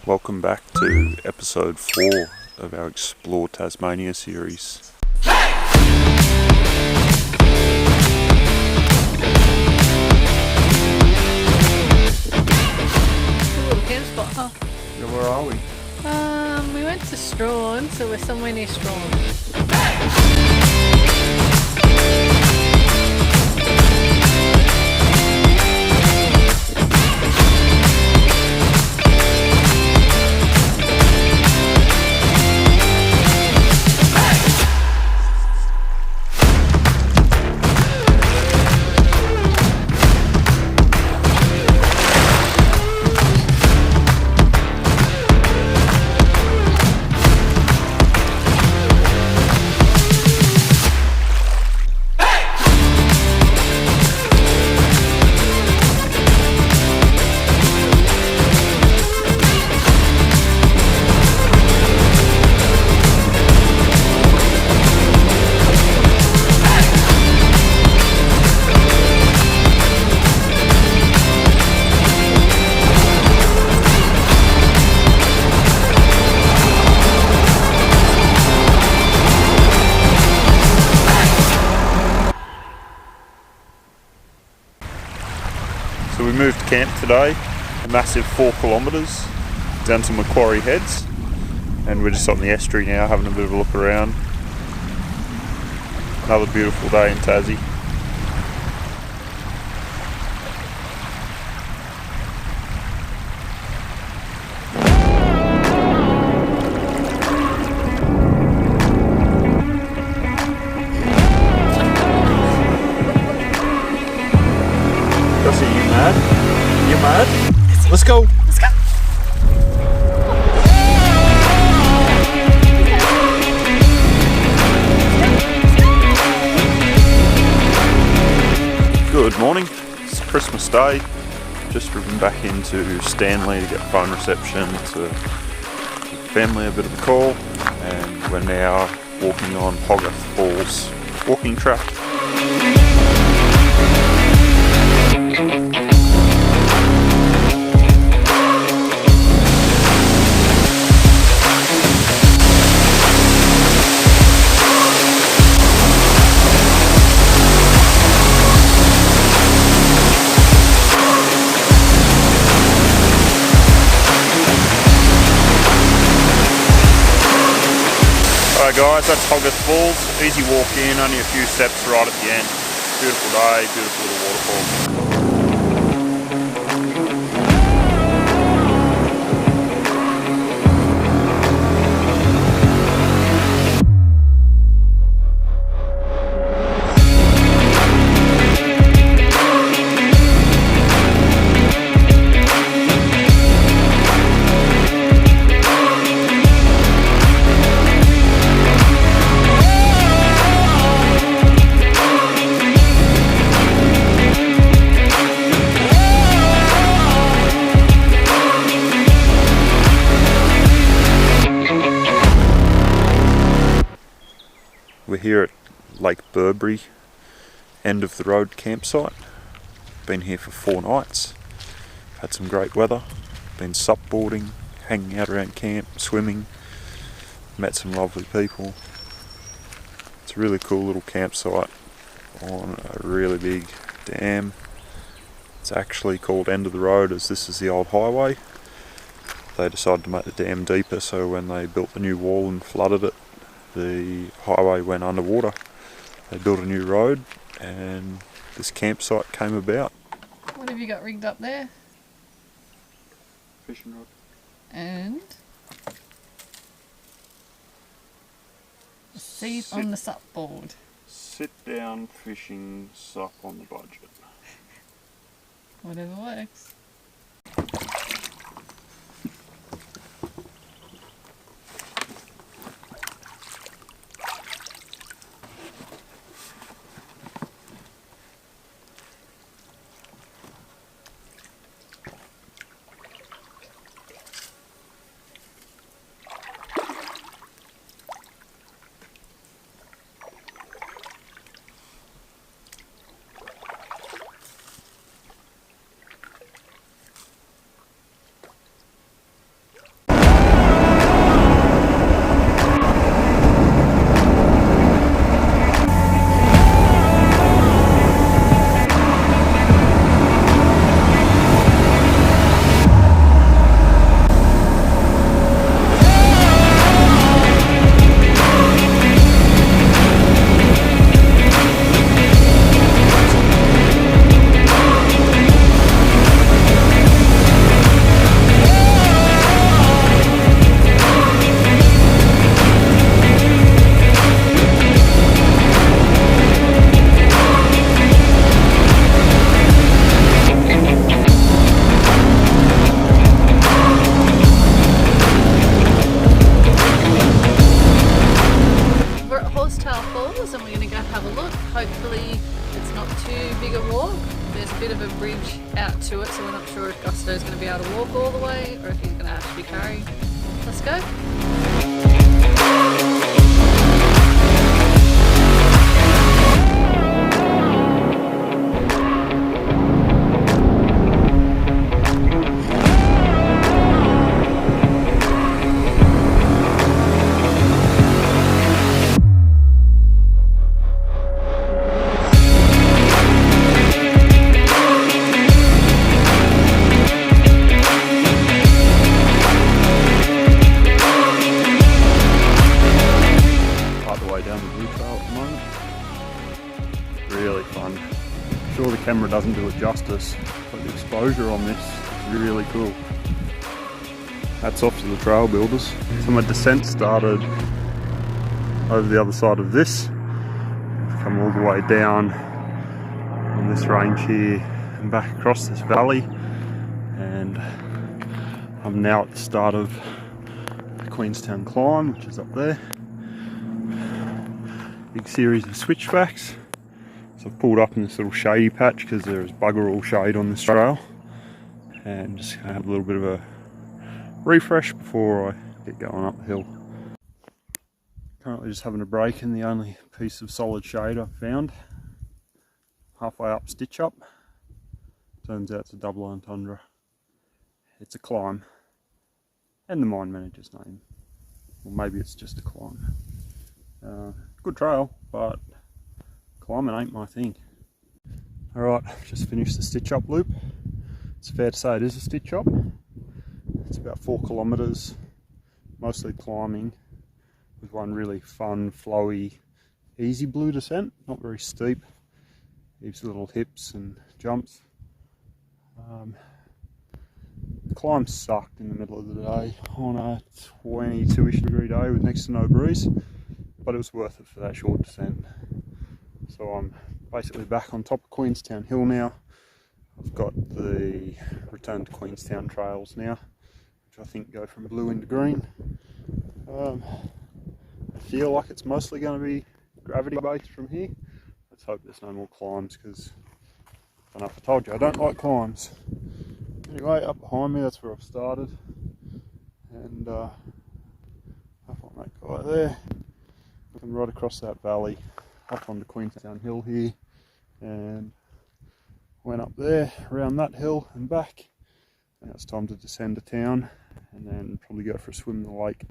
Welcome back to episode 4 of our Explore Tasmania series. Cool little camp spot, huh? Yeah, where are we? We went to Strahan, so we're somewhere near Strahan. So we moved camp today, a massive 4 kilometres down to Macquarie Heads, and we're just on the estuary now having a bit of a look around. Another beautiful day in Tassie. Gussie, you mad? You mad? Let's go! Let's go! Good morning, it's Christmas Day. Just driven back into Stanley to get phone reception to give family a bit of a call, and we're now walking on Hogarth Falls walking track. Alright guys, that's Hogarth Falls. Easy walk in, only a few steps right at the end. Beautiful day, beautiful little waterfall. We're here at Lake Burberry, end of the road campsite. Been here for 4 nights. Had some great weather. Been supboarding, hanging out around camp, swimming. Met some lovely people. It's a really cool little campsite on a really big dam. It's actually called End of the Road as this is the old highway. They decided to make the dam deeper, so when they built the new wall and flooded it, the highway went underwater. They built a new road and this campsite came about. What have you got rigged up there? Fishing rod. And a seat on the supboard. Sit down fishing sup on the budget. Whatever works. walk all the way or if he's going to have to be carried. Let's go. Really fun. I'm sure the camera doesn't do it justice, but the exposure on this is really cool. Hats off to the trail builders. So my descent started over the other side of this, come all the way down on this range here and back across this valley, and I'm now at the start of the Queenstown climb, which is up there. Big series of switchbacks. So I've pulled up in this little shady patch because there's bugger all shade on this trail, and just gonna have a little bit of a refresh before I get going up the hill. Currently just having a break in the only piece of solid shade I've found. Halfway up Stitch Up. Turns out it's a double entendre. It's a climb. And the mine manager's name. Or maybe it's just a climb. Good trail, but climbing ain't my thing. Alright, just finished the Stitch Up loop. It's fair to say it is a Stitch Up. It's about 4 kilometres, mostly climbing, with one really fun, flowy, easy blue descent, not very steep. Heaps of little hips and jumps. The climb sucked in the middle of the day on a 22-ish degree day with next to no breeze, but it was worth it for that short descent. So I'm basically back on top of Queenstown Hill now. I've got the return to Queenstown trails now, which I think go from blue into green. I feel like it's mostly going to be gravity based from here. Let's hope there's no more climbs, because I don't know if I told you I don't like climbs. Anyway, up behind me, that's where I've started, and up on that guy there, looking right across that valley, up onto Queenstown Hill here, and went up there, around that hill and back. Now it's time to descend to town and then probably go for a swim in the lake.